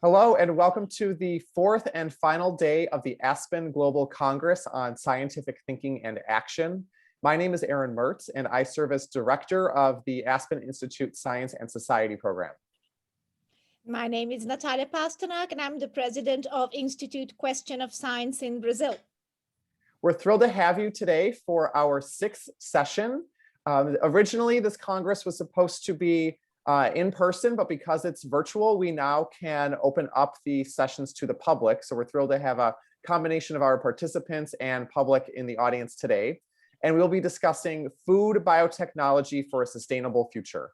Hello and welcome to the fourth and final day of the Aspen Global Congress on Scientific Thinking and Action. My name is Aaron Mertz and I serve as director of the Aspen Institute Science and Society program. My name is Natalia Pasternak and I'm the president of Institute Question of Science in Brazil. We're thrilled to have you today for our sixth session. Originally, this Congress was supposed to be in person, but because it's virtual, we now can open up the sessions to the public. So we're thrilled to have a combination of our participants and public in the audience today. And we'll be discussing food biotechnology for a sustainable future.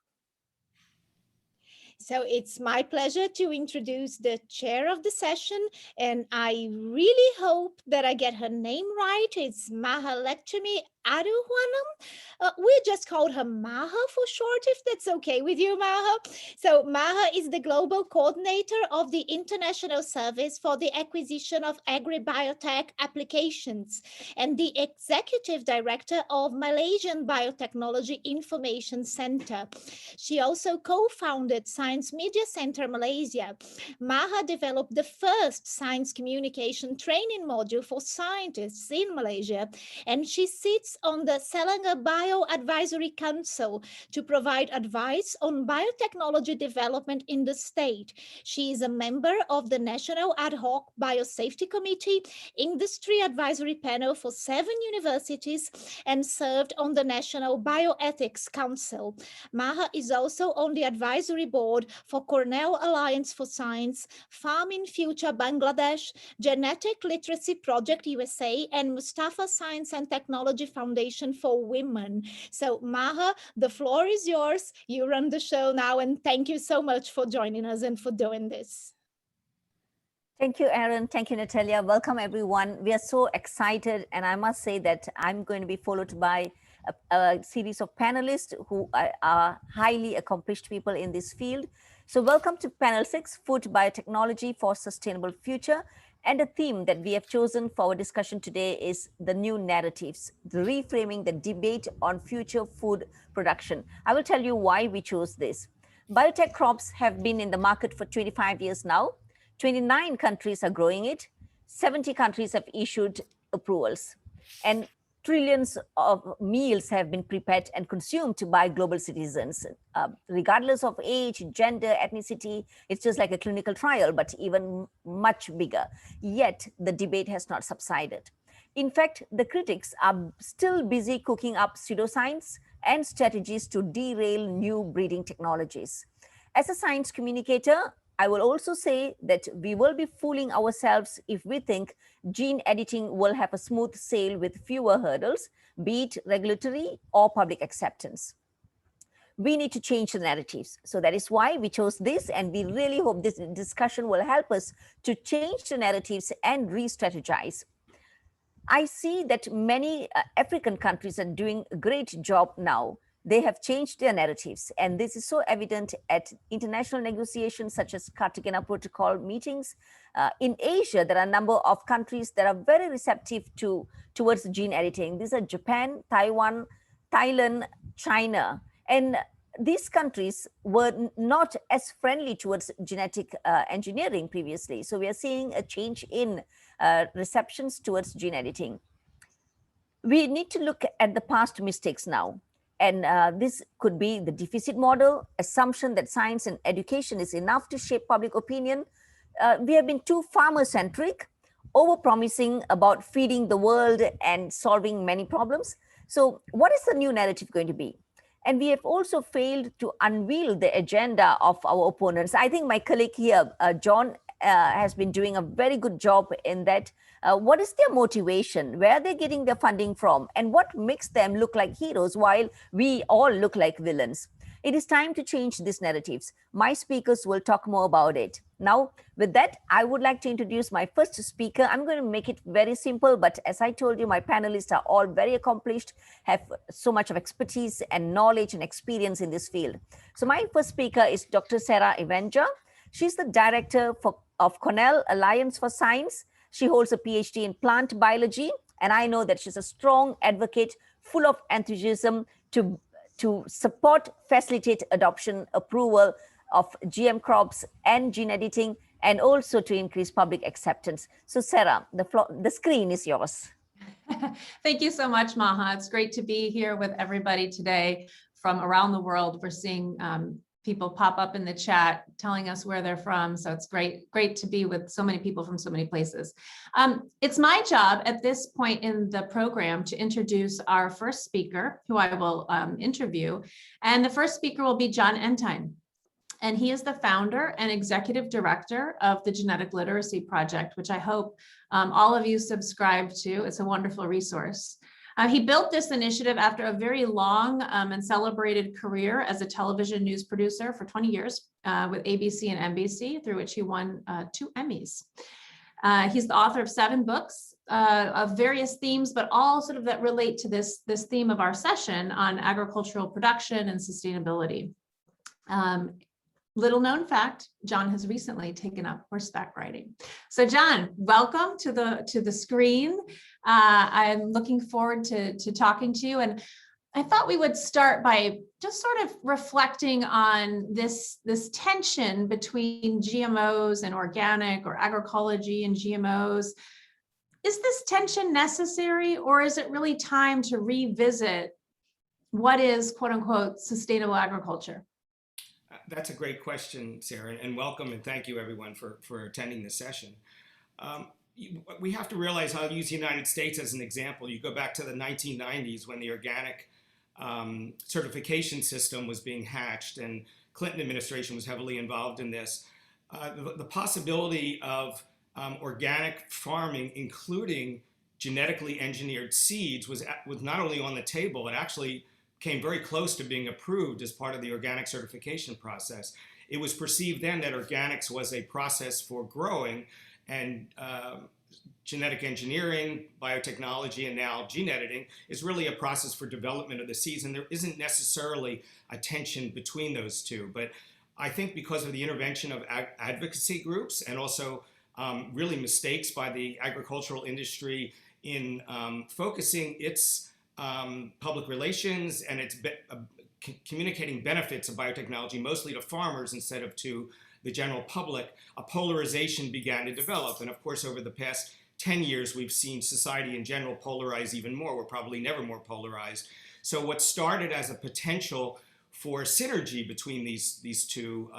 So it's my pleasure to introduce the chair of the session, and I really hope that I get her name right. It's Mahaletchumy Arujanan. We just called her Maha for short, if that's okay with you, Maha. So Maha is the global coordinator of the International Service for the Acquisition of Agri-biotech Applications and the executive director of Malaysian Biotechnology Information Center. She also co-founded Science Media Center Malaysia. Maha developed the first science communication training module for scientists in Malaysia, and she sits on the Selangor Bio Advisory Council to provide advice on biotechnology development in the state. She is a member of the National Ad Hoc Biosafety Committee, Industry Advisory Panel for 7 universities, and served on the National Bioethics Council. Maha is also on the advisory board for Cornell Alliance for Science, Farm in Future Bangladesh, Genetic Literacy Project USA, and Mustafa Science and Technology Foundation for Women. So Maha, the floor is yours. You run the show now, and thank you so much for joining us and for doing this. Thank you, Aaron. Thank you, Natalia. Welcome, everyone. We are so excited, and I must say that I'm going to be followed by a series of panelists who are highly accomplished people in this field. So welcome to panel 6, Food Biotechnology for Sustainable Future. And the theme that we have chosen for our discussion today is the new narratives, the reframing the debate on future food production. I will tell you why we chose this. Biotech crops have been in the market for 25 years now. 29 countries are growing it. 70 countries have issued approvals. And trillions of meals have been prepared and consumed by global citizens, regardless of age, gender, ethnicity. It's just like a clinical trial, but even much bigger. Yet the debate has not subsided. In fact, the critics are still busy cooking up pseudoscience and strategies to derail new breeding technologies. As a science communicator, I will also say that we will be fooling ourselves if we think gene editing will have a smooth sail with fewer hurdles, be it regulatory or public acceptance. We need to change the narratives. So that is why we chose this, and we really hope this discussion will help us to change the narratives and re-strategize. I see that many African countries are doing a great job now. They have changed their narratives, and this is so evident at international negotiations such as Cartagena Protocol meetings. In Asia, there are a number of countries that are very receptive towards gene editing. These are Japan, Taiwan, Thailand, China, and these countries were not as friendly towards genetic engineering previously. So we are seeing a change in receptions towards gene editing. We need to look at the past mistakes now. And this could be the deficit model, assumption that science and education is enough to shape public opinion. We have been too farmer-centric, over-promising about feeding the world and solving many problems. So what is the new narrative going to be? And we have also failed to unveil the agenda of our opponents. I think my colleague here, John, has been doing a very good job in that. What is their motivation? Where are they getting their funding from? And what makes them look like heroes while we all look like villains? It is time to change these narratives. My speakers will talk more about it. Now, with that, I would like to introduce my first speaker. I'm going to make it very simple, but as I told you, my panelists are all very accomplished, have so much of expertise and knowledge and experience in this field. So my first speaker is Dr. Sarah Evanega. She's the director of Cornell Alliance for Science. She holds a PhD in plant biology, and I know that she's a strong advocate, full of enthusiasm to support, facilitate adoption, approval of GM crops and gene editing, and also to increase public acceptance. So Sarah, the screen is yours. Thank you so much, Maha. It's great to be here with everybody today from around the world. We're seeing people pop up in the chat telling us where they're from. So it's great to be with so many people from so many places. It's my job at this point in the program to introduce our first speaker, who I will interview. And the first speaker will be John Entine. And he is the founder and executive director of the Genetic Literacy Project, which I hope all of you subscribe to. It's a wonderful resource. He built this initiative after a very long and celebrated career as a television news producer for 20 years with ABC and NBC, through which he won 2 Emmys. He's the author of 7 books of various themes, but all sort of that relate to this theme of our session on agricultural production and sustainability. Little known fact, John has recently taken up horseback riding. So John, welcome to the screen. I'm looking forward to talking to you. And I thought we would start by just sort of reflecting on this tension between GMOs and organic, or agroecology and GMOs. Is this tension necessary, or is it really time to revisit what is, quote unquote, sustainable agriculture? That's a great question, Sarah, and welcome, and thank you everyone for attending this session. We have to realize, I'll use the United States as an example. You go back to the 1990s when the organic certification system was being hatched, and Clinton administration was heavily involved in this. The possibility of organic farming, including genetically engineered seeds, was not only on the table, it actually came very close to being approved as part of the organic certification process. It was perceived then that organics was a process for growing, and genetic engineering, biotechnology, and now gene editing is really a process for development of the seeds, and there isn't necessarily a tension between those two. But I think because of the intervention of advocacy groups, and also really mistakes by the agricultural industry in focusing its public relations and its communicating benefits of biotechnology mostly to farmers instead of to the general public, a polarization began to develop. And of course, over the past 10 years, we've seen society in general polarize even more. We're probably never more polarized. So what started as a potential for synergy between these two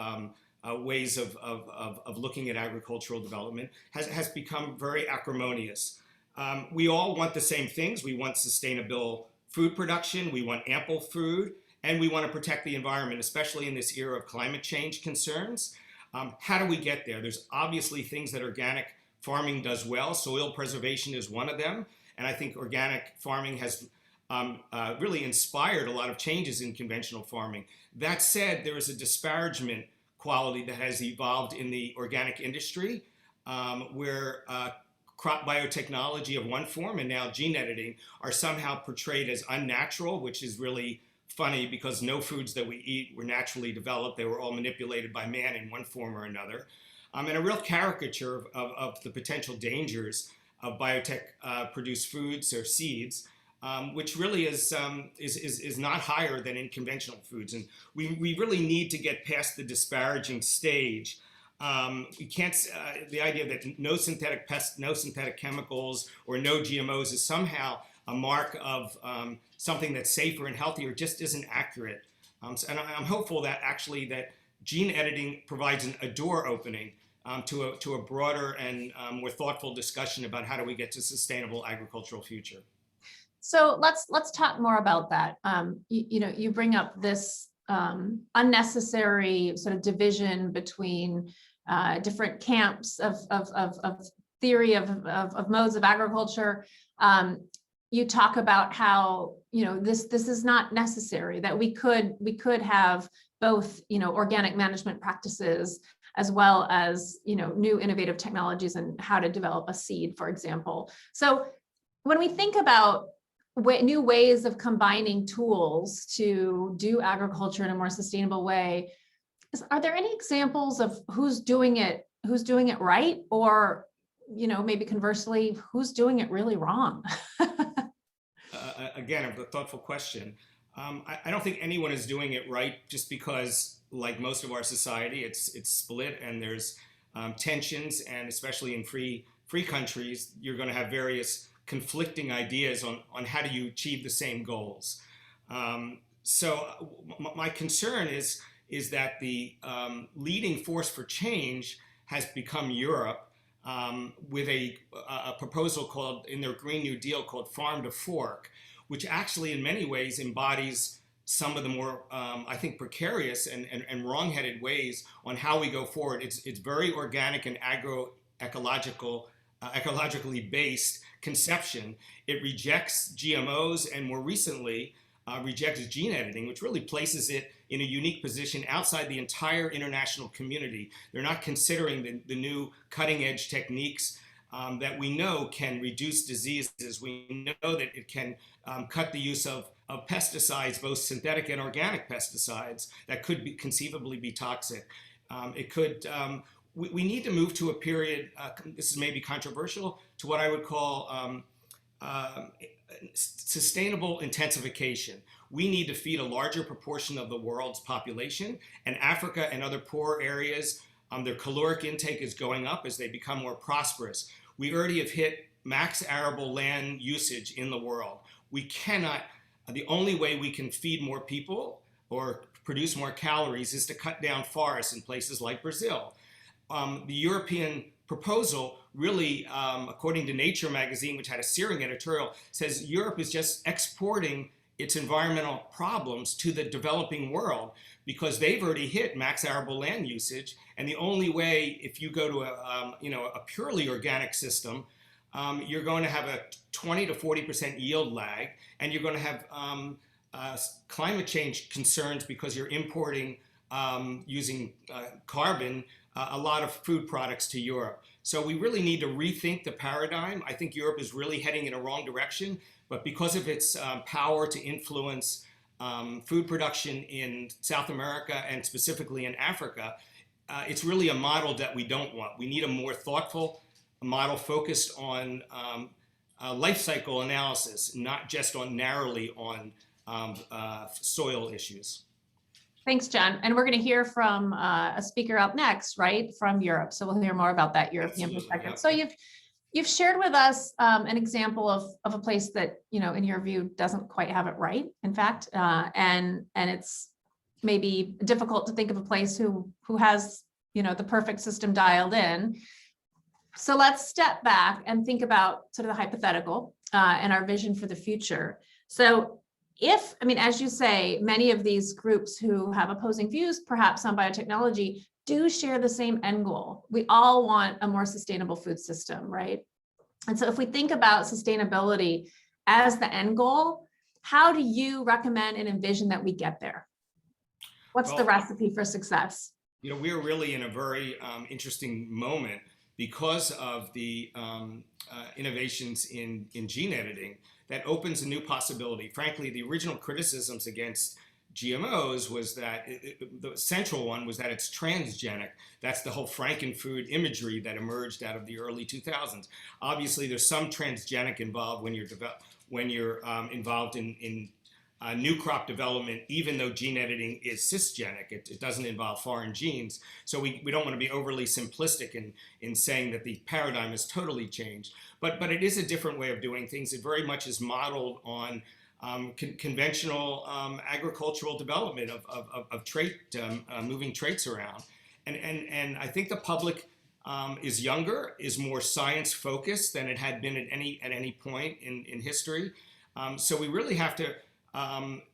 ways of looking at agricultural development has become very acrimonious. We all want the same things. We want sustainable food production, we want ample food, and we want to protect the environment, especially in this era of climate change concerns. How do we get there? There's obviously things that organic farming does well. Soil preservation is one of them, and I think organic farming has really inspired a lot of changes in conventional farming. That said, there is a disparagement quality that has evolved in the organic industry, where crop biotechnology of one form and now gene editing are somehow portrayed as unnatural, which is really funny because no foods that we eat were naturally developed. They were all manipulated by man in one form or another. And a real caricature of the potential dangers of biotech produced foods or seeds, which really is not higher than in conventional foods. And we really need to get past the disparaging stage. We can't, the idea that no synthetic pests, no synthetic chemicals, or no GMOs is somehow a mark of something that's safer and healthier just isn't accurate. And I'm hopeful that actually that gene editing provides a door opening to a broader and more thoughtful discussion about how do we get to sustainable agricultural future. So let's talk more about that. You bring up this unnecessary sort of division between different camps of theory of modes of agriculture. You talk about how this is not necessary, that we could have both organic management practices as well as new innovative technologies and how to develop a seed, for example. So when we think about new ways of combining tools to do agriculture in a more sustainable way, are there any examples of who's doing it right, or maybe conversely, who's doing it really wrong? Again, a thoughtful question. I don't think anyone is doing it right, just because, like most of our society, it's split, and there's tensions, and especially in free countries, you're going to have various conflicting ideas on how do you achieve the same goals. So my concern is that the leading force for change has become Europe, with a proposal called, in their Green New Deal, called Farm to Fork, which actually in many ways embodies some of the more, I think, precarious and wrong-headed ways on how we go forward. It's very organic and ecologically based conception. It rejects GMOs, and more recently rejects gene editing, which really places it in a unique position outside the entire international community. They're not considering the new cutting-edge techniques that we know can reduce diseases. We know that it can cut the use of pesticides, both synthetic and organic pesticides, that could conceivably be toxic. We need to move to a period, this is maybe controversial, to what I would call sustainable intensification. We need to feed a larger proportion of the world's population, and Africa and other poor areas, their caloric intake is going up as they become more prosperous. We already have hit max arable land usage in the world. We cannot, the only way we can feed more people or produce more calories is to cut down forests in places like Brazil. The European proposal really, according to Nature magazine, which had a searing editorial, says Europe is just exporting its environmental problems to the developing world because they've already hit max arable land usage. And the only way, if you go to a purely organic system, you're going to have a 20 to 40% yield lag, and you're going to have climate change concerns because you're importing, using carbon, a lot of food products to Europe. So we really need to rethink the paradigm. I think Europe is really heading in a wrong direction, but because of its power to influence food production in South America and specifically in Africa, it's really a model that we don't want. We need a more thoughtful model focused on life cycle analysis, not just narrowly on soil issues. Thanks, John. And we're going to hear from a speaker up next, right, from Europe. So we'll hear more about that European perspective. Yep. So you've shared with us an example of a place that, in your view, doesn't quite have it right, in fact, and it's maybe difficult to think of a place who has, the perfect system dialed in. So let's step back and think about sort of the hypothetical and our vision for the future. So as you say, many of these groups who have opposing views, perhaps on biotechnology, do share the same end goal. We all want a more sustainable food system, right? And so if we think about sustainability as the end goal, how do you recommend and envision that we get there? What's the recipe for success? We're really in a very interesting moment because of the innovations in gene editing that opens a new possibility. Frankly, the original criticisms against GMOs was that the central one was that it's transgenic. That's the whole Frankenfood imagery that emerged out of the early 2000s. Obviously, there's some transgenic involved when you're involved in new crop development, even though gene editing is cisgenic. It doesn't involve foreign genes. So we don't want to be overly simplistic in saying that the paradigm has totally changed. But it is a different way of doing things. It very much is modeled on conventional agricultural development of trait, moving traits around. And I think the public is younger, is more science focused than it had been at any point in history. So we really have to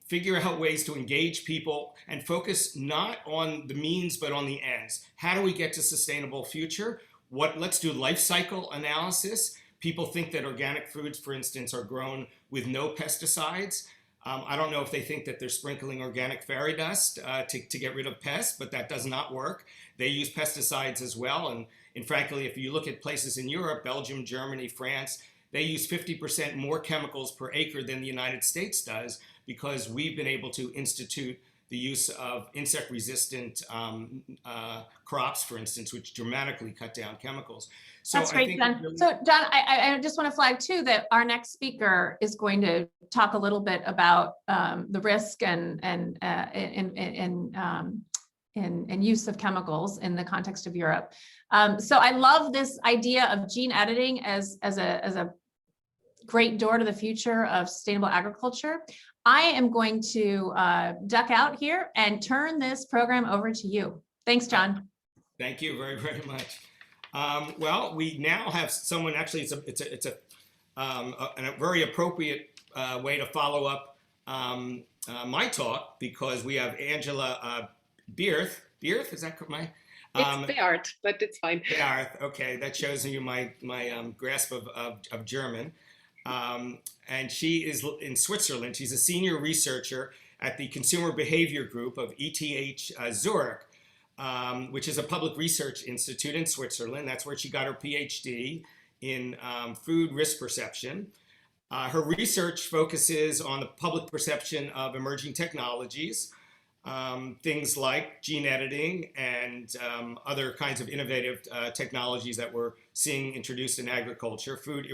figure out ways to engage people and focus not on the means, but on the ends. How do we get to sustainable future? Let's do life cycle analysis. People think that organic foods, for instance, are grown with no pesticides. I don't know if they think that they're sprinkling organic fairy dust to get rid of pests, but that does not work. They use pesticides as well. And frankly, if you look at places in Europe, Belgium, Germany, France, they use 50% more chemicals per acre than the United States does because we've been able to institute the use of insect-resistant crops, for instance, which dramatically cut down chemicals. So that's great, John. Really... So, John, I just want to flag too that our next speaker is going to talk a little bit about the risk and in use of chemicals in the context of Europe. So I love this idea of gene editing as a great door to the future of sustainable agriculture. I am going to duck out here and turn this program over to you. Thanks, John. Thank you very, very much. Well, we now have someone, actually, it's a very appropriate way to follow up my talk, because we have Angela Bearth. Bearth, is that my? It's Bearth, but it's fine. Bearth, okay, that shows you my grasp of German. And she is in Switzerland. She's a senior researcher at the Consumer Behavior Group of ETH Zürich, which is a public research institute in Switzerland. That's where she got her PhD in food risk perception. Her research focuses on the public perception of emerging technologies, things like gene editing and other kinds of innovative technologies that we're seeing introduced in agriculture, food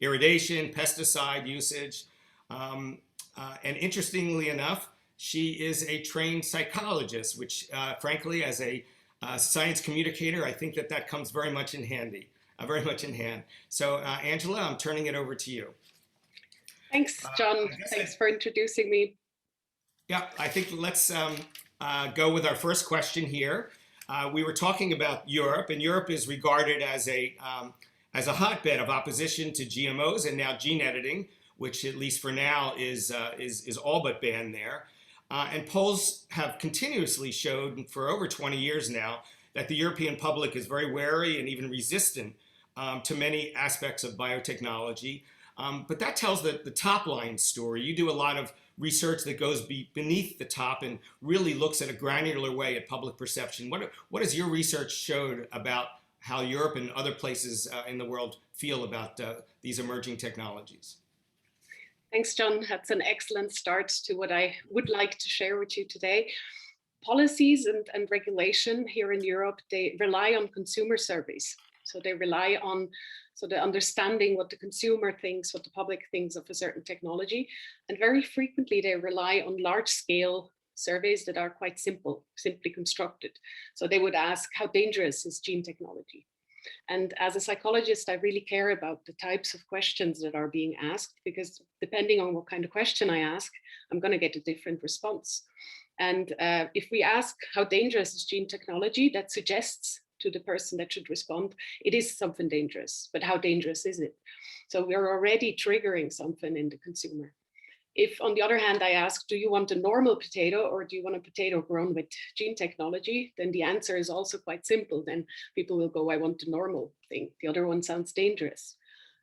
irradiation, pesticide usage. And interestingly enough, she is a trained psychologist, which frankly, as a science communicator, I think that comes very much in handy, very much in hand. So Angela, I'm turning it over to you. Thanks, John. Thanks for introducing me. Yeah, I think let's go with our first question here. We were talking about Europe, and Europe is regarded as a hotbed of opposition to GMOs and now gene editing, which at least for now is all but banned there. And polls have continuously showed for over 20 years now that the European public is very wary and even resistant to many aspects of biotechnology. But that tells the top line story. You do a lot of research that goes beneath the top and really looks at a granular way at public perception. What has your research showed about how Europe and other places in the world feel about these emerging technologies? Thanks, John. That's an excellent start to what I would like to share with you today. Policies and regulation here in Europe, they rely on consumer surveys. So they rely on the understanding what the consumer thinks, what the public thinks of a certain technology. And very frequently they rely on large scale surveys that are quite simply constructed. So they would ask, how dangerous is gene technology? And as a psychologist, I really care about the types of questions that are being asked, because depending on what kind of question I ask, I'm going to get a different response. And if we ask, how dangerous is gene technology, that suggests to the person that should respond, it is something dangerous, but how dangerous is it? So we're already triggering something in the consumer. If, on the other hand, I ask, do you want a normal potato or do you want a potato grown with gene technology? Then the answer is also quite simple. Then people will go, I want the normal thing. The other one sounds dangerous.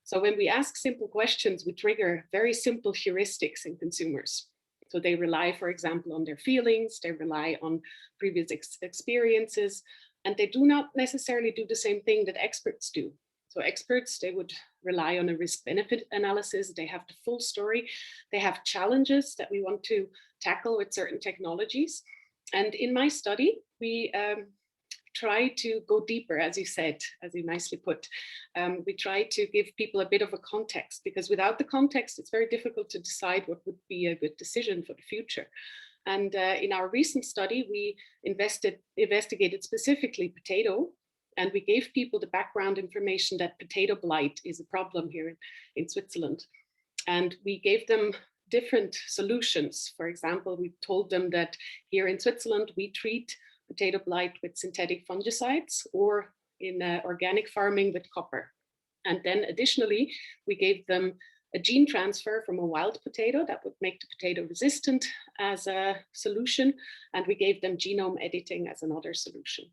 So when we ask simple questions, we trigger very simple heuristics in consumers. So they rely, for example, on their feelings, they rely on previous experiences, and they do not necessarily do the same thing that experts do. So experts, they would rely on a risk-benefit analysis. They have the full story. They have challenges that we want to tackle with certain technologies. And in my study, we try to go deeper, as you said, as you nicely put. We try to give people a bit of a context, because without the context, it's very difficult to decide what would be a good decision for the future. And in our recent study, we investigated specifically potato, and we gave people the background information that potato blight is a problem here in Switzerland. And we gave them different solutions. For example, we told them that here in Switzerland, we treat potato blight with synthetic fungicides, or in organic farming with copper. And then additionally, we gave them a gene transfer from a wild potato that would make the potato resistant as a solution. And we gave them genome editing as another solution.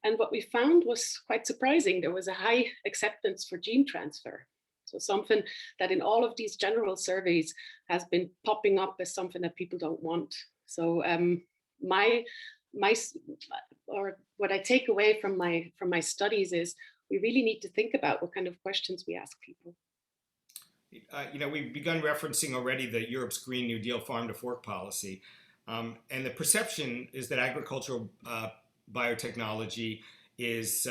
And what we found was quite surprising. There was a high acceptance for gene transfer. So something that in all of these general surveys has been popping up as something that people don't want. So what I take away from my studies is we really need to think about what kind of questions we ask people. We've begun referencing already the Europe's Green New Deal farm to fork policy. And the perception is that agricultural biotechnology is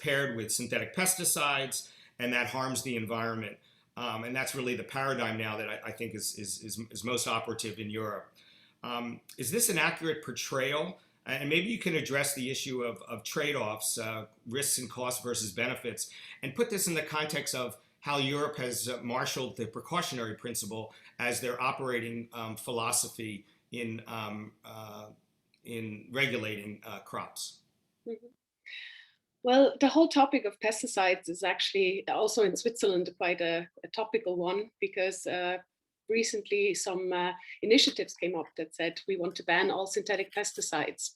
paired with synthetic pesticides, and that harms the environment. And that's really the paradigm now that I think is most operative in Europe. Is this an accurate portrayal? And maybe you can address the issue of trade-offs, risks and costs versus benefits, and put this in the context of how Europe has marshaled the precautionary principle as their operating philosophy in regulating crops. Mm-hmm. Well, the whole topic of pesticides is actually also in Switzerland quite a topical one, because recently some initiatives came up that said we want to ban all synthetic pesticides.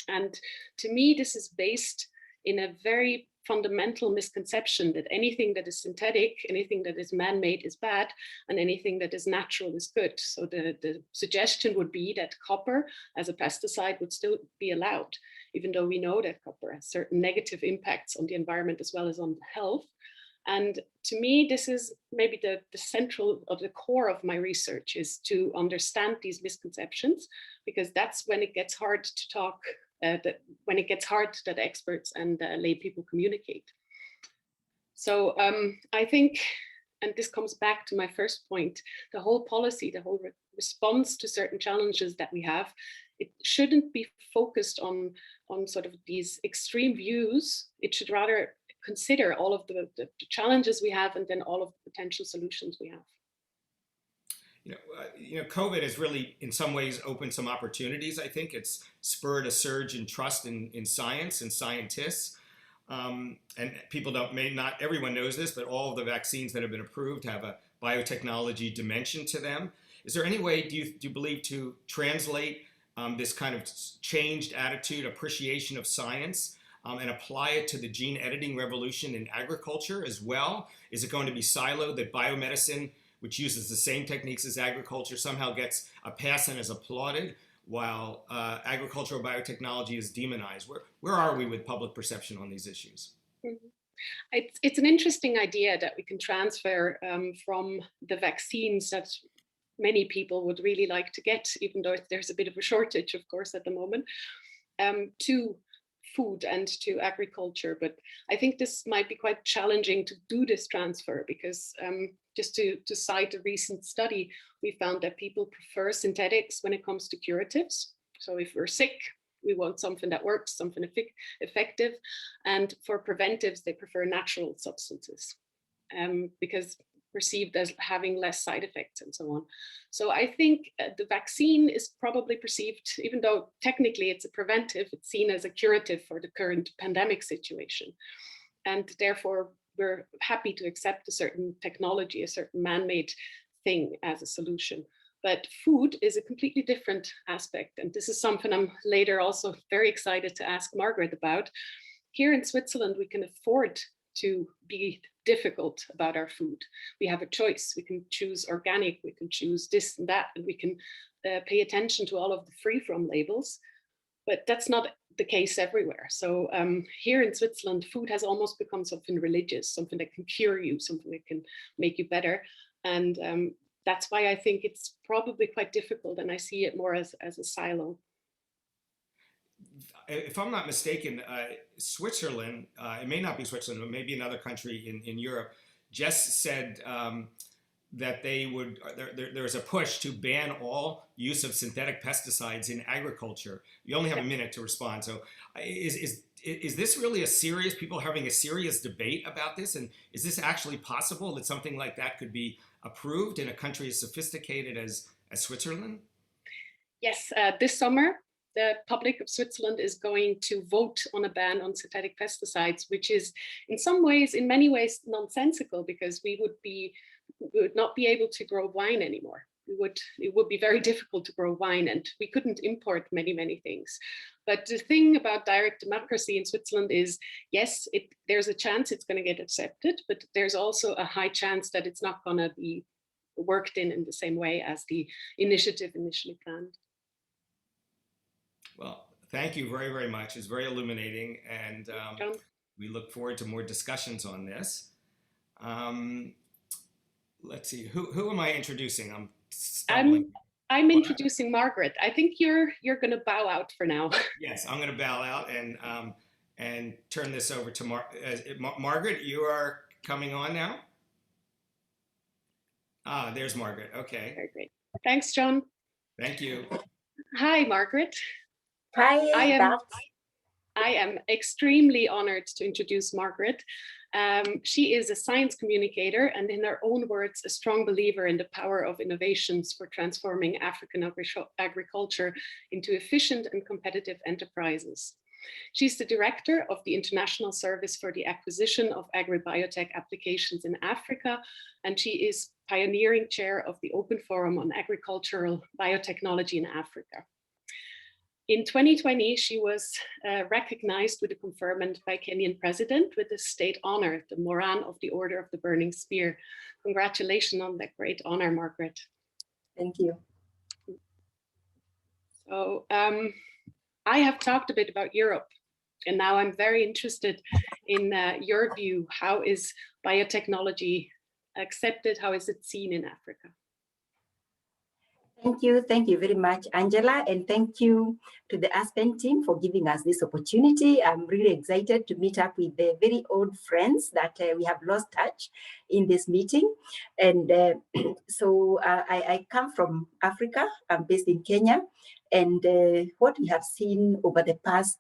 And to me, this is based in a very fundamental misconception that anything that is synthetic, anything that is man-made is bad, and anything that is natural is good. So the suggestion would be that copper as a pesticide would still be allowed, even though we know that copper has certain negative impacts on the environment as well as on health. And to me, this is maybe the central of the core of my research, is to understand these misconceptions, because that's when it gets hard to talk, when it gets hard that experts and lay people communicate. So I think, and this comes back to my first point, the whole policy, the whole response to certain challenges that we have, it shouldn't be focused on sort of these extreme views. It should rather consider all of the challenges we have, and then all of the potential solutions we have. COVID has really, in some ways, opened some opportunities. I think it's spurred a surge in trust in science and scientists. And people not everyone knows this, but all of the vaccines that have been approved have a biotechnology dimension to them. Is there any way, do you believe, to translate this kind of changed attitude, appreciation of science, and apply it to the gene editing revolution in agriculture as well? Is it going to be siloed, that biomedicine, which uses the same techniques as agriculture, somehow gets a pass and is applauded, while agricultural biotechnology is demonized? Where are we with public perception on these issues? Mm-hmm. It's an interesting idea that we can transfer from the vaccines that many people would really like to get, even though there's a bit of a shortage, of course, at the moment, to food and to agriculture. But I think this might be quite challenging to do this transfer, because just to cite a recent study, we found that people prefer synthetics when it comes to curatives. So if we're sick, we want something that works, something effective. And for preventives, they prefer natural substances because perceived as having less side effects and so on. So I think the vaccine is probably perceived, even though technically it's a preventive, it's seen as a curative for the current pandemic situation. And therefore, we're happy to accept a certain technology, a certain man-made thing as a solution. But food is a completely different aspect. And this is something I'm later also very excited to ask Margaret about. Here in Switzerland, we can afford to be difficult about our food. We have a choice. We can choose organic, we can choose this and that, and we can pay attention to all of the free-from labels. But that's not the case everywhere. So here in Switzerland, food has almost become something religious, something that can cure you, something that can make you better. And that's why I think it's probably quite difficult, and I see it more as a silo. If I'm not mistaken, Switzerland, it may not be Switzerland, but maybe another country in Europe, just said that they would, there's a push to ban all use of synthetic pesticides in agriculture. You only have a minute to respond. So is this really a serious, people having a serious debate about this? And is this actually possible that something like that could be approved in a country as sophisticated as Switzerland? Yes, this summer, the public of Switzerland is going to vote on a ban on synthetic pesticides, which is in many ways nonsensical, because we would not be able to grow wine anymore. It would be very difficult to grow wine, and we couldn't import many things. But the thing about direct democracy in Switzerland is, yes, there's a chance it's going to get accepted, but there's also a high chance that it's not going to be worked in the same way as the initiative initially planned. Well, thank you very much. It's very illuminating, and we look forward to more discussions on this. Let's see, who am I introducing? I'm stumbling. I'm introducing Margaret. I think you're going to bow out for now. Yes, I'm going to bow out and turn this over to Margaret. You are coming on now. Ah, there's Margaret. Okay. Very great. Thanks, John. Thank you. Hi, Margaret. I Bearth. am extremely honored to introduce Margaret. She is a science communicator and, in her own words, a strong believer in the power of innovations for transforming African agriculture into efficient and competitive enterprises. She's the director of the International Service for the Acquisition of Agri-biotech Applications in Africa, and she is pioneering chair of the Open Forum on Agricultural Biotechnology in Africa. In 2020, she was recognized with a conferment by Kenyan president with the state honor, the Moran of the Order of the Burning Spear. Congratulations on that great honor, Margaret. Thank you. So I have talked a bit about Europe, and now I'm very interested in your view. How is biotechnology accepted? How is it seen in Africa? Thank you very much, Angela, and thank you to the Aspen team for giving us this opportunity. I'm really excited to meet up with the very old friends that we have lost touch in this meeting. And so I come from Africa. I'm based in Kenya, and what we have seen over the past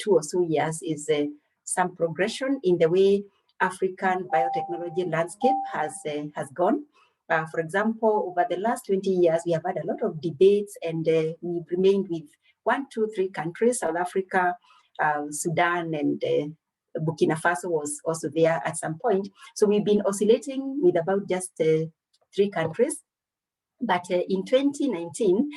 2 or so years is some progression in the way African biotechnology landscape has gone. For example, over the last 20 years, we have had a lot of debates, and we've remained with 1, 2, 3 countries, South Africa, Sudan, and Burkina Faso was also there at some point. So we've been oscillating with about just 3 countries. But in 2019,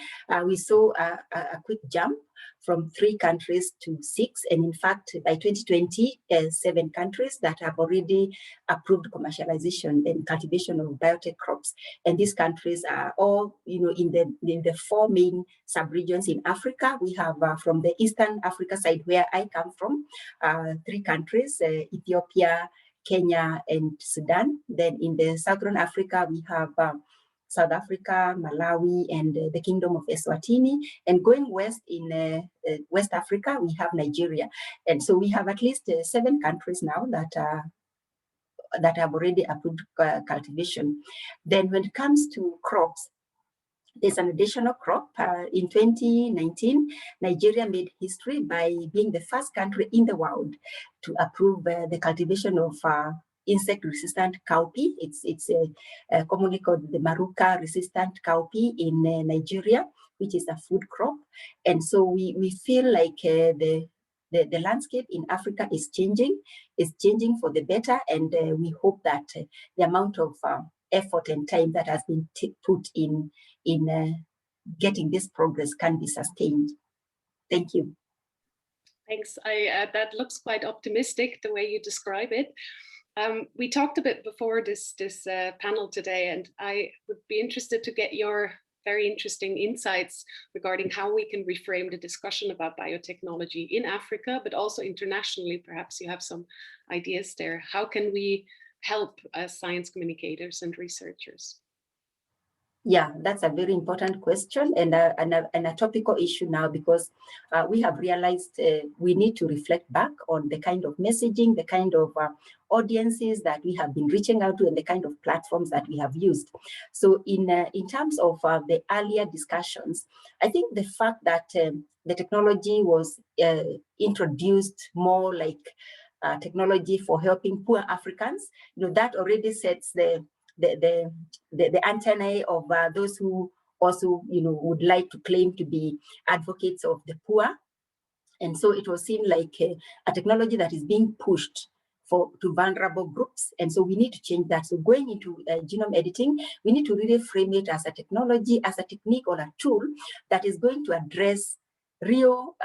we saw a quick jump from 3 countries to 6. And in fact, by 2020, 7 countries that have already approved commercialization and cultivation of biotech crops. And these countries are all, in the 4 main sub-regions in Africa. We have from the Eastern Africa side, where I come from, 3 countries, Ethiopia, Kenya, and Sudan. Then in the Southern Africa, we have South Africa, Malawi, and the Kingdom of Eswatini. And going west in West Africa, we have Nigeria. And so we have at least 7 countries now that have already approved cultivation. Then when it comes to crops, there's an additional crop. In 2019, Nigeria made history by being the first country in the world to approve the cultivation of insect-resistant cowpea. It's commonly called the Maruca-resistant cowpea in Nigeria, which is a food crop. And so we feel like the landscape in Africa is changing for the better, and we hope that the amount of effort and time that has been put in getting this progress can be sustained. Thank you. Thanks. That looks quite optimistic, the way you describe it. We talked a bit before this panel today, and I would be interested to get your very interesting insights regarding how we can reframe the discussion about biotechnology in Africa, but also internationally. Perhaps you have some ideas there. How can we help as science communicators and researchers? Yeah, that's a very important question and a topical issue now, because we have realized we need to reflect back on the kind of messaging, the kind of audiences that we have been reaching out to, and the kind of platforms that we have used. So in terms of the earlier discussions, I think the fact that the technology was introduced more like technology for helping poor Africans, that already sets the antennae of those who also, would like to claim to be advocates of the poor. And so it was seen like a technology that is being pushed to vulnerable groups. And so we need to change that. So going into genome editing, we need to really frame it as a technology, as a technique or a tool that is going to address real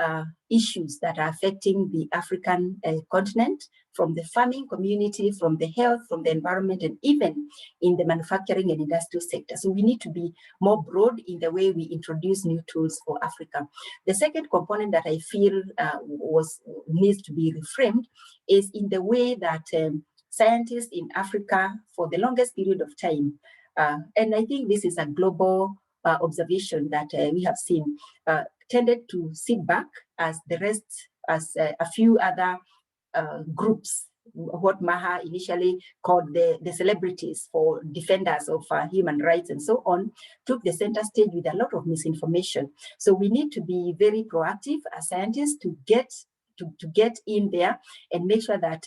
issues that are affecting the African continent, from the farming community, from the health, from the environment, and even in the manufacturing and industrial sector. So we need to be more broad in the way we introduce new tools for Africa. The second component that I feel needs to be reframed is in the way that scientists in Africa, for the longest period of time, and I think this is a global observation that we have seen, tended to sit back as the rest, as a few other groups what Maha initially called the celebrities for defenders of human rights and so on, took the center stage with a lot of misinformation. So we need to be very proactive as scientists to get in there and make sure that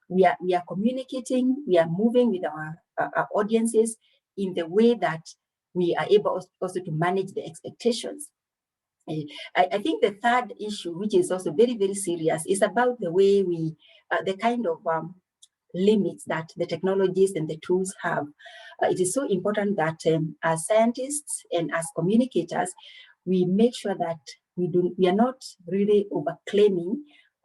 we are communicating, we are moving with our audiences in the way that we are able also to manage the expectations. I think the third issue, which is also very, very serious, is about the way we, the kind of limits that the technologies and the tools have. It is so important that as scientists and as communicators, we make sure that we are not really overclaiming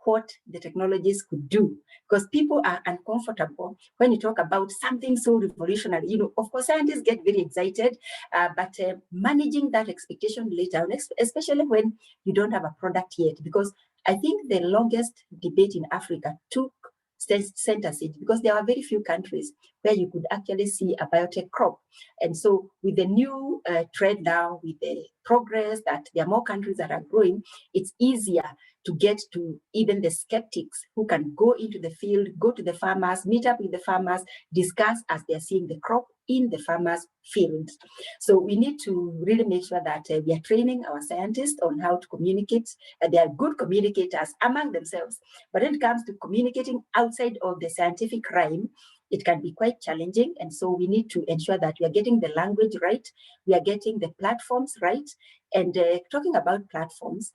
what the technologies could do, because people are uncomfortable when you talk about something so revolutionary. You know, of course, scientists get very excited, but managing that expectation later, especially when you don't have a product yet, because I think the longest debate in Africa took center stage because there are very few countries where you could actually see a biotech crop. And so with the new trend now, with the progress that there are more countries that are growing, it's easier to get to even the skeptics who can go into the field, go to the farmers, meet up with the farmers, discuss as they're seeing the crop in the farmers' fields. So we need to really make sure that we are training our scientists on how to communicate. They are good communicators among themselves. But when it comes to communicating outside of the scientific realm, it can be quite challenging. And so we need to ensure that we are getting the language right, we are getting the platforms right. And talking about platforms,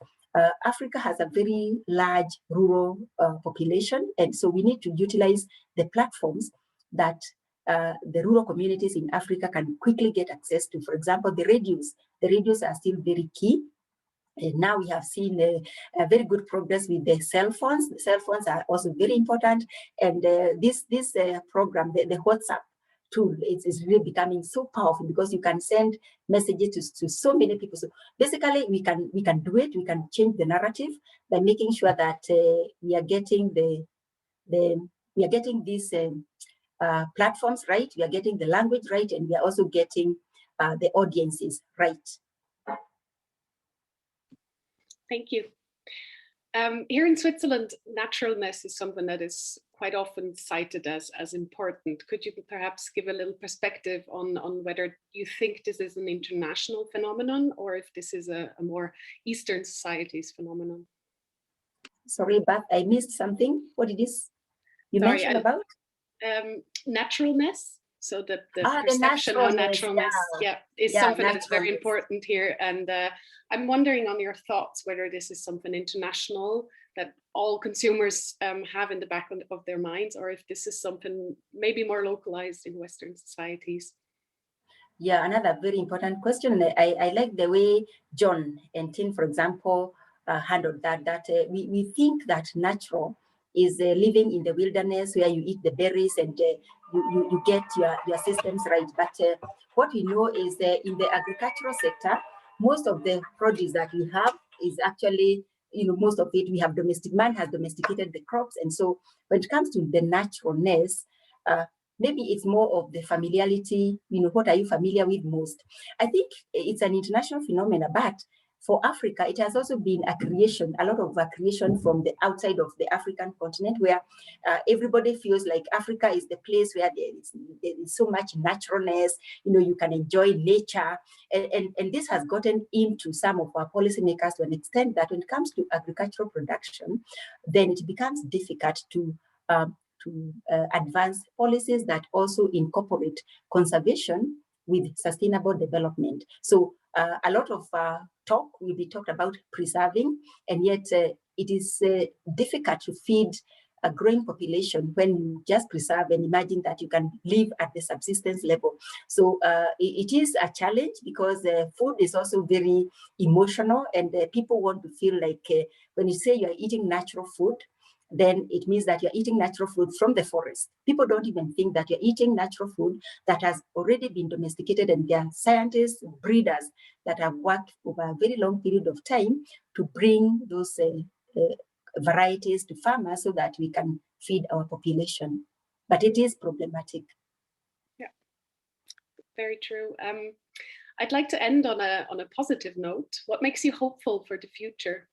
Africa has a very large rural population. And so we need to utilize the platforms that the rural communities in Africa can quickly get access to. For example, the radios. The radios are still very key. And now we have seen a very good progress with the cell phones. The cell phones are also very important. And this program, the WhatsApp tool, is really becoming so powerful because you can send messages to so many people. So basically, we can do it. We can change the narrative by making sure that we are getting these platforms right. We are getting the language right, and we are also getting the audiences right. Thank you. Here in Switzerland, naturalness is something that is quite often cited as important. Could you perhaps give a little perspective on whether you think this is an international phenomenon or if this is a more Eastern societies phenomenon? Sorry, but I missed something. What it is you mentioned about? Naturalness. So the perception of naturalness is something that is very important here. And I'm wondering on your thoughts whether this is something international that all consumers have in the back of their minds, or if this is something maybe more localized in Western societies. Yeah, another very important question. I like the way Johnentine, for example, handled that we think that natural is living in the wilderness where you eat the berries and you get your systems right. But what we know is in the agricultural sector, most of the produce that we have is actually, most of it we have man has domesticated the crops. And so when it comes to the naturalness, maybe it's more of the familiarity, what are you familiar with most? I think it's an international phenomenon, but for Africa, it has also been a lot of creation from the outside of the African continent, where everybody feels like Africa is the place where there is so much naturalness, you can enjoy nature. And this has gotten into some of our policymakers to an extent that when it comes to agricultural production, then it becomes difficult to advance policies that also incorporate conservation with sustainable development. So a lot of talk will be talked about preserving, and yet it is difficult to feed a growing population when you just preserve and imagine that you can live at the subsistence level. So it is a challenge because food is also very emotional, and people want to feel like when you say you're eating natural food, then it means that you're eating natural food from the forest. People don't even think that you're eating natural food that has already been domesticated, and there are scientists, breeders that have worked over a very long period of time to bring those varieties to farmers so that we can feed our population. But it is problematic. Yeah, very true. I'd like to end on a positive note. What makes you hopeful for the future?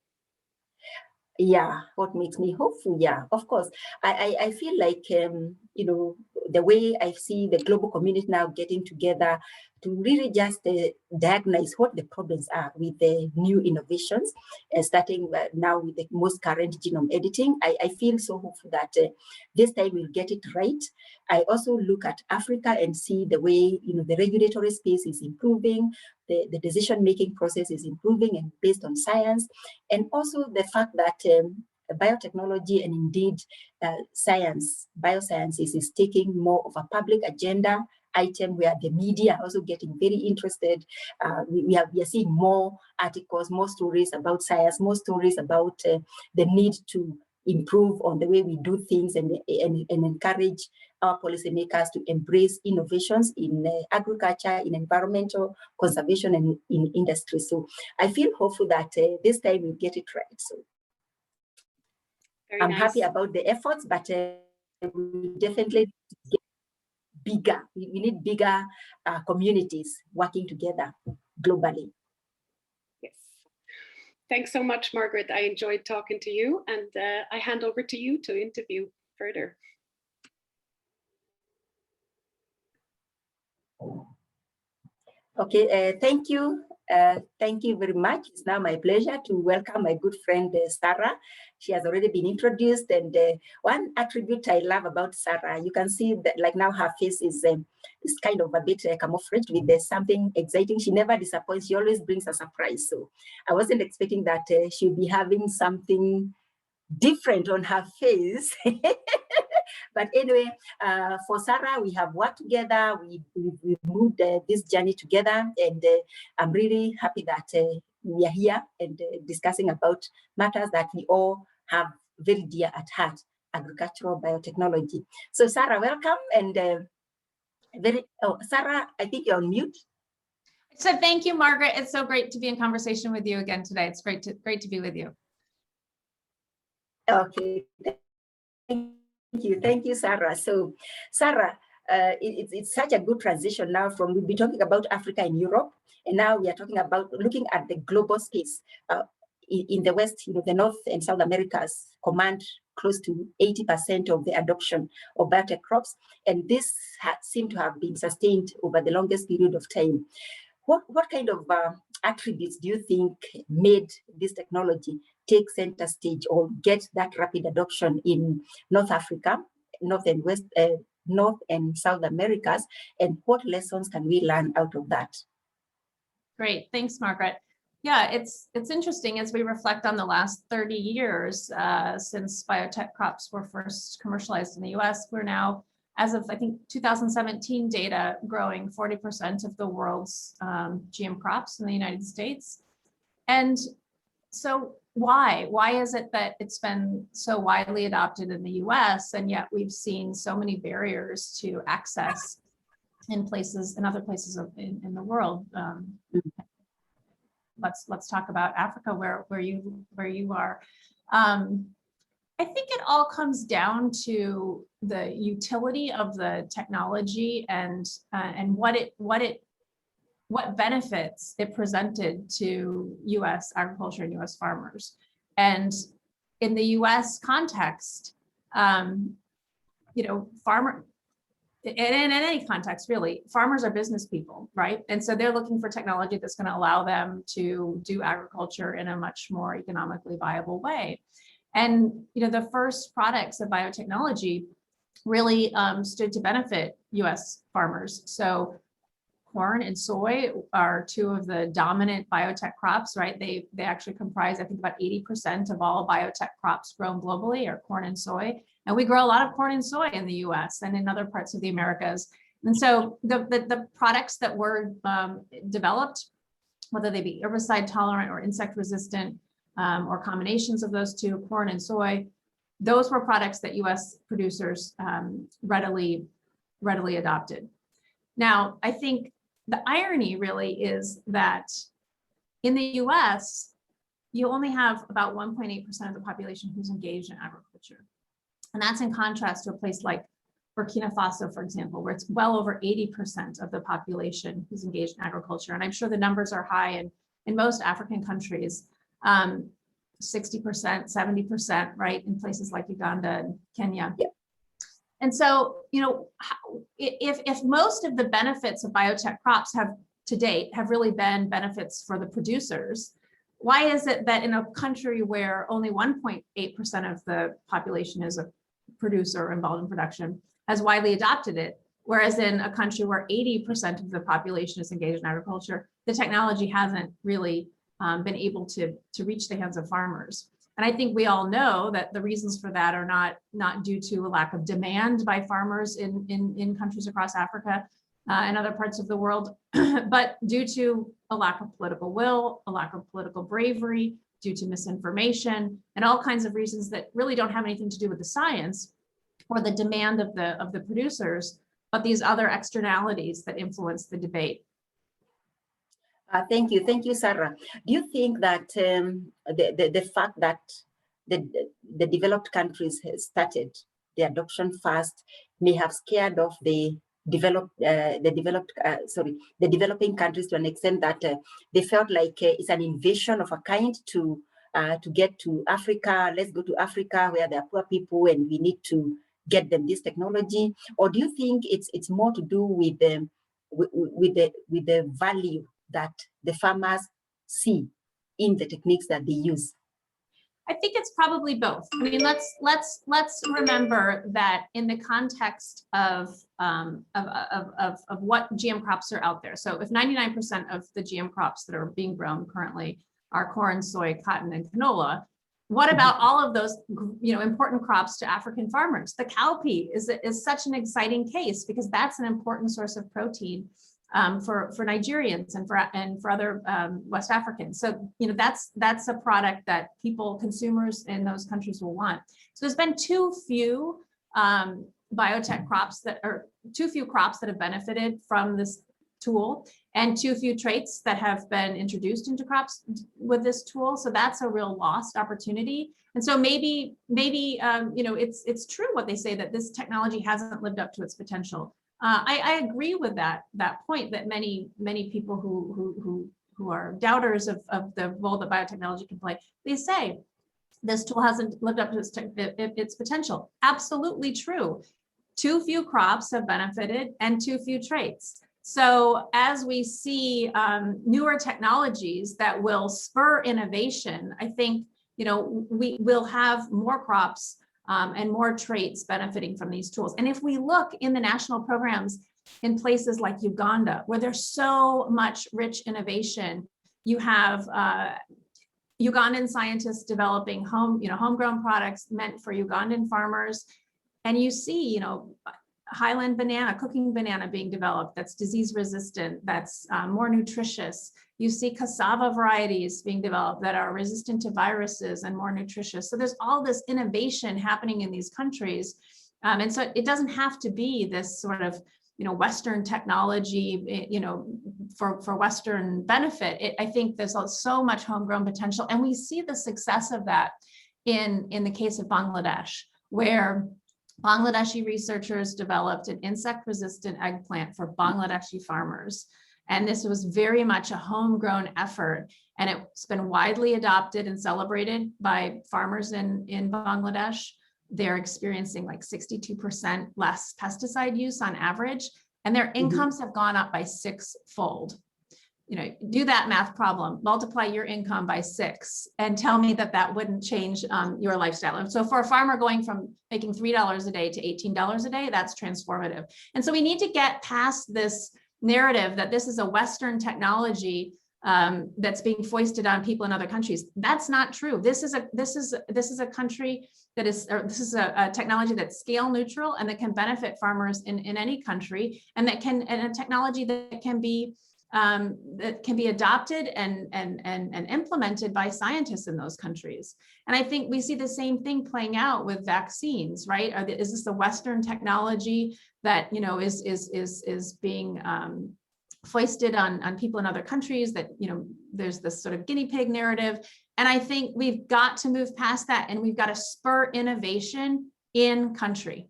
Yeah, what makes me hopeful? Yeah, of course. I feel like, you know, the way I see the global community now getting together to really just diagnose what the problems are with the new innovations, starting now with the most current genome editing. I feel so hopeful that this time we'll get it right. I also look at Africa and see the way, you know, the regulatory space is improving, the decision-making process is improving and based on science, and also the fact that biotechnology and indeed biosciences is taking more of a public agenda item where the media are also getting very interested. We are seeing more articles, more stories about science, more stories about the need to improve on the way we do things and encourage our policymakers to embrace innovations in agriculture, in environmental conservation, and in industry. So I feel hopeful that this time we'll get it right. So I'm happy about the efforts, but we definitely get bigger. We need bigger communities working together globally. Yes. Thanks so much, Margaret. I enjoyed talking to you, and I hand over to you to interview further. Okay, thank you. Thank you very much. It's now my pleasure to welcome my good friend, Sarah. She has already been introduced, and one attribute I love about Sarah, you can see that like now her face is kind of a bit camouflaged with something exciting. She never disappoints. She always brings a surprise. So I wasn't expecting that she'll be having something different on her face. But anyway, for Sarah, we have worked together. We've moved this journey together, and I'm really happy that we are here and discussing about matters that we all have very dear at heart: agricultural biotechnology. So Sarah, welcome, and Sarah, I think you're on mute. So thank you, Margaret. It's so great to be in conversation with you again today. It's great to be with you. Okay. Thank you, Sarah. So, Sarah, it's such a good transition now from we've been talking about Africa and Europe, and now we are talking about looking at the global space. In the West, you know, the North and South Americas command close to 80% of the adoption of biotech crops, and this seemed to have been sustained over the longest period of time. What kind of attributes do you think made this technology take center stage or get that rapid adoption in North Africa, North and South Americas, and what lessons can we learn out of that? Great, thanks, Margaret. Yeah, it's interesting as we reflect on the last 30 years since biotech crops were first commercialized in the US. We're now, as of I think 2017 data, growing 40% of the world's GM crops in the United States. And so why is it that it's been so widely adopted in the US, and yet we've seen so many barriers to access in other places in the world? Let's talk about Africa, where you are. I think it all comes down to the utility of the technology and what benefits it presented to U.S. agriculture and U.S. farmers. And in the U.S. context, you know, in any context, really, farmers are business people, right? And so they're looking for technology that's going to allow them to do agriculture in a much more economically viable way. And you know, the first products of biotechnology really stood to benefit U.S. farmers. So corn and soy are two of the dominant biotech crops, right? They actually comprise, I think, about 80% of all biotech crops grown globally are corn and soy. And we grow a lot of corn and soy in the US and in other parts of the Americas. And so the products that were developed, whether they be herbicide tolerant or insect resistant, or combinations of those two, corn and soy, those were products that US producers readily adopted. Now, I think the irony really is that in the US, you only have about 1.8% of the population who's engaged in agriculture. And that's in contrast to a place like Burkina Faso, for example, where it's well over 80% of the population who's engaged in agriculture. And I'm sure the numbers are high in most African countries. 60%, 70%, right, in places like Uganda and Kenya. Yeah. And so, if most of the benefits of biotech crops to date have really been benefits for the producers, why is it that in a country where only 1.8% of the population is a producer involved in production has widely adopted it, whereas in a country where 80% of the population is engaged in agriculture, the technology hasn't really been able to reach the hands of farmers? And I think we all know that the reasons for that are not due to a lack of demand by farmers in countries across Africa and other parts of the world, but due to a lack of political will, a lack of political bravery, due to misinformation, and all kinds of reasons that really don't have anything to do with the science or the demand of the producers, but these other externalities that influence the debate. Thank you, Sarah. Do you think that the fact that the developed countries have started the adoption fast may have scared off the developing countries to an extent that they felt like it's an invasion of a kind to get to Africa? Let's go to Africa where there are poor people and we need to get them this technology? Or do you think it's more to do with the value that the farmers see in the techniques that they use? I think it's probably both. I mean, let's remember that in the context of what GM crops are out there. So if 99% of the GM crops that are being grown currently are corn, soy, cotton, and canola, what about all of those, important crops to African farmers? The cowpea is such an exciting case because that's an important source of protein for Nigerians and for other West Africans. So, that's a product that consumers in those countries will want. So there's been too few biotech crops too few crops that have benefited from this tool and too few traits that have been introduced into crops with this tool. So that's a real lost opportunity. And so maybe it's true what they say, that this technology hasn't lived up to its potential. I agree with that point that many people who are doubters of the role that biotechnology can play, they say this tool hasn't lived up to its potential. Absolutely true. Too few crops have benefited and too few traits. So as we see newer technologies that will spur innovation, I think we will have more crops and more traits benefiting from these tools. And if we look in the national programs in places like Uganda, where there's so much rich innovation, you have Ugandan scientists developing homegrown products meant for Ugandan farmers. And you see, highland banana, cooking banana being developed that's disease resistant, that's more nutritious. You see cassava varieties being developed that are resistant to viruses and more nutritious. So there's all this innovation happening in these countries. And so it doesn't have to be this sort of, Western technology, for Western benefit. I think there's so much homegrown potential. And we see the success of that in the case of Bangladesh, where Bangladeshi researchers developed an insect-resistant eggplant for Bangladeshi farmers. And this was very much a homegrown effort. And it's been widely adopted and celebrated by farmers in Bangladesh. They're experiencing like 62% less pesticide use on average, and their incomes have gone up by 6-fold. Do that math problem, multiply your income by 6 and tell me that wouldn't change your lifestyle. And so for a farmer going from making $3 a day to $18 a day, that's transformative. And so we need to get past this narrative that this is a Western technology that's being foisted on people in other countries. That's not true. This is a country that is, or this is a technology that's scale neutral and that can benefit farmers in any country, and a technology that can be adopted and implemented by scientists in those countries. And I think we see the same thing playing out with vaccines, right? Is this a Western technology that is being foisted on people in other countries, that there's this sort of guinea pig narrative? And I think we've got to move past that, and we've got to spur innovation in country.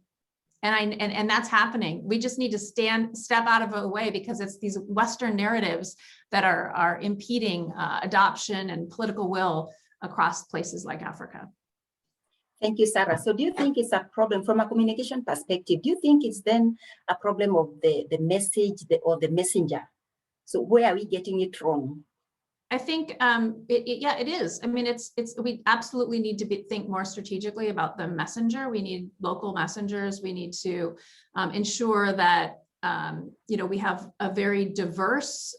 And that's happening. We just need to step out of the way, because it's these Western narratives that are impeding adoption and political will across places like Africa. Thank you, Sarah. So do you think it's a problem from a communication perspective? Do you think it's then a problem of the message or the messenger? So where are we getting it wrong? I think, yeah, it is. I mean, we absolutely need to think more strategically about the messenger. We need local messengers. We need to ensure that, we have a very diverse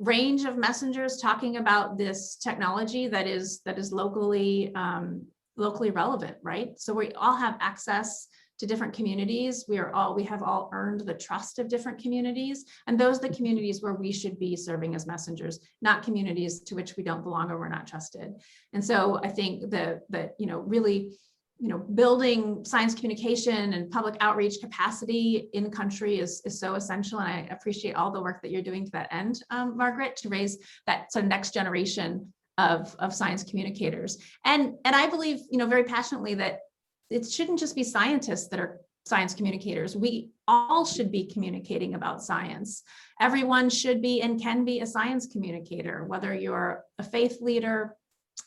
range of messengers talking about this technology that is locally relevant, right? So we all have access to different communities. We have all earned the trust of different communities, and those are the communities where we should be serving as messengers, not communities to which we don't belong or we're not trusted. And so I think that really, building science communication and public outreach capacity in country is so essential. And I appreciate all the work that you're doing to that end, Margaret, to raise that sort of next generation of science communicators. And I believe, very passionately that it shouldn't just be scientists that are science communicators. We all should be communicating about science. Everyone should be and can be a science communicator, whether you're a faith leader,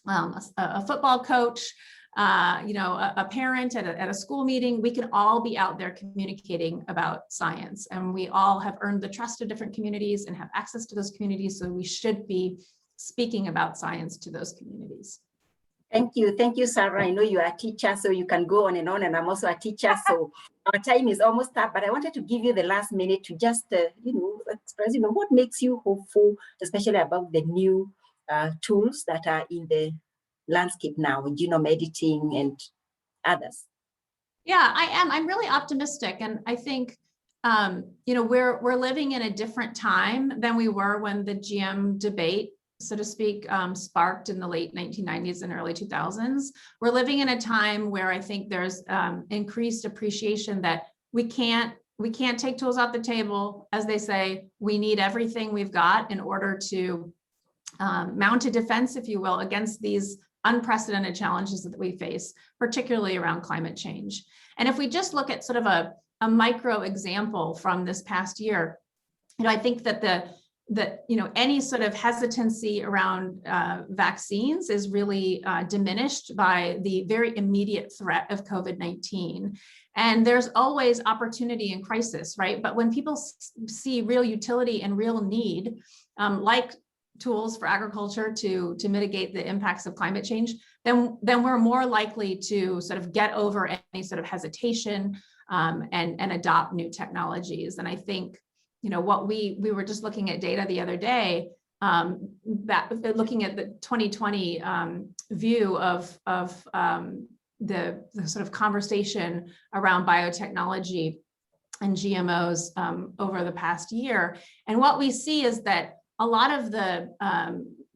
a football coach, a parent at a school meeting. We can all be out there communicating about science, and we all have earned the trust of different communities and have access to those communities. So we should be speaking about science to those communities. Thank you, Sarah. I know you are a teacher, so you can go on, and I'm also a teacher, so our time is almost up. But I wanted to give you the last minute to just, express, what makes you hopeful, especially about the new tools that are in the landscape now, genome editing and others. Yeah, I am. I'm really optimistic, and I think we're living in a different time than we were when the GM debate, so to speak, sparked in the late 1990s and early 2000s. We're living in a time where I think there's increased appreciation that we can't take tools off the table. As they say, we need everything we've got in order to mount a defense, if you will, against these unprecedented challenges that we face, particularly around climate change. And if we just look at sort of a micro example from this past year, I think that any sort of hesitancy around vaccines is really diminished by the very immediate threat of COVID-19. And there's always opportunity in crisis, right? But when people see real utility and real need, like tools for agriculture to mitigate the impacts of climate change, then we're more likely to sort of get over any sort of hesitation and adopt new technologies. And I think, what we were just looking at data the other day, looking at the 2020 view of the sort of conversation around biotechnology and GMOs over the past year. And what we see is that a lot of the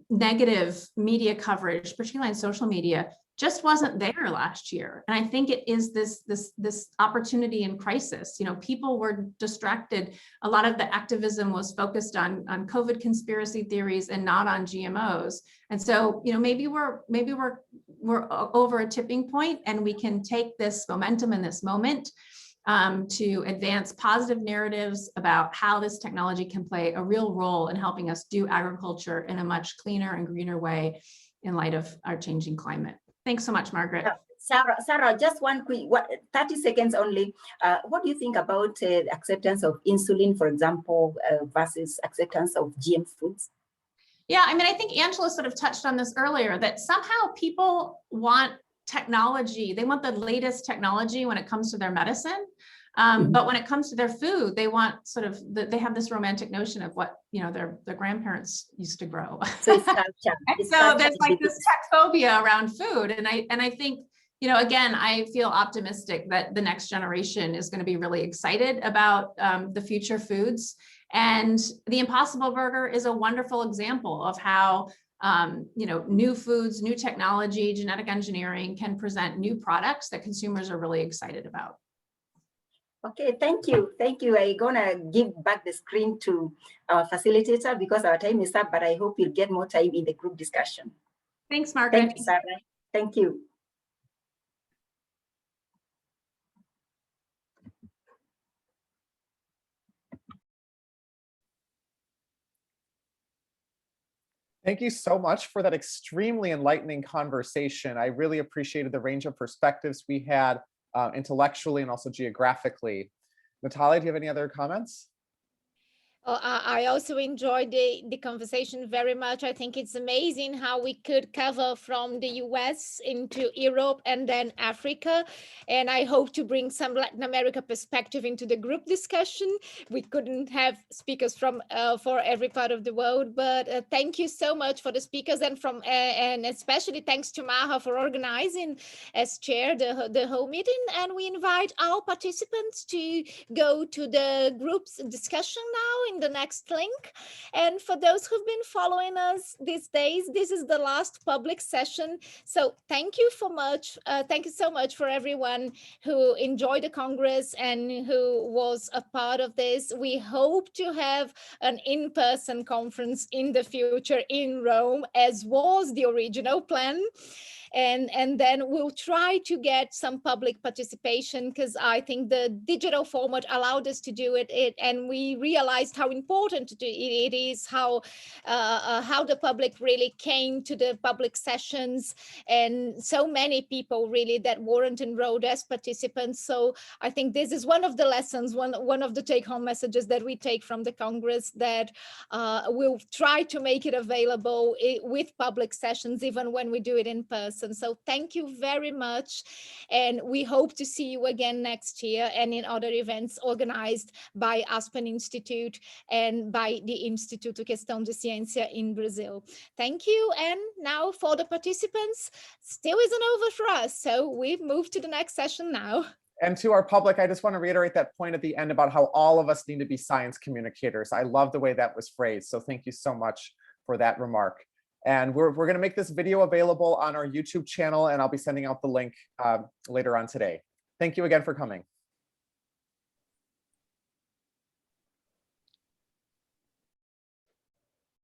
negative media coverage, particularly on social media, just wasn't there last year. And I think it is this opportunity in crisis. People were distracted. A lot of the activism was focused on COVID conspiracy theories and not on GMOs. And so, maybe we're over a tipping point, and we can take this momentum in this moment to advance positive narratives about how this technology can play a real role in helping us do agriculture in a much cleaner and greener way in light of our changing climate. Thanks so much, Margaret. Sarah, just one quick, 30 seconds only. What do you think about acceptance of insulin, for example, versus acceptance of GM foods? Yeah, I think Angela sort of touched on this earlier, that somehow people want technology. They want the latest technology when it comes to their medicine. But when it comes to their food, they want they have this romantic notion of what, their grandparents used to grow. So it's culture. So there's like this tech phobia around food. And I think, again, I feel optimistic that the next generation is going to be really excited about the future foods. And the Impossible Burger is a wonderful example of how new foods, new technology, genetic engineering can present new products that consumers are really excited about. Okay, thank you. I'm gonna give back the screen to our facilitator because our time is up, but I hope you'll get more time in the group discussion. Thanks, Margaret. Thank you, Sarah. Thank you. Thank you so much for that extremely enlightening conversation. I really appreciated the range of perspectives we had intellectually and also geographically. Natalia, do you have any other comments? I also enjoyed the conversation very much. I think it's amazing how we could cover from the US into Europe and then Africa. And I hope to bring some Latin America perspective into the group discussion. We couldn't have speakers from for every part of the world, but thank you so much for the speakers and especially thanks to Maha for organizing as chair the whole meeting. And we invite our participants to go to the group's discussion now in the next link. And for those who've been following us these days, this is the last public session. So thank you so much for everyone who enjoyed the Congress and who was a part of this. We hope to have an in-person conference in the future in Rome, as was the original plan. And then we'll try to get some public participation, because I think the digital format allowed us to do it, and we realized how important it is, how the public really came to the public sessions, and so many people really that weren't enrolled as participants. So I think this is one of the lessons, one of the take-home messages that we take from the Congress, that we'll try to make it available with public sessions, even when we do it in person. So thank you very much. And we hope to see you again next year and in other events organized by Aspen Institute and by the Instituto Questão de Ciência in Brazil. Thank you. And now for the participants, still isn't over for us. So we've moved to the next session now. And to our public, I just want to reiterate that point at the end about how all of us need to be science communicators. I love the way that was phrased. So thank you so much for that remark. And we're going to make this video available on our YouTube channel, and I'll be sending out the link later on today. Thank you again for coming.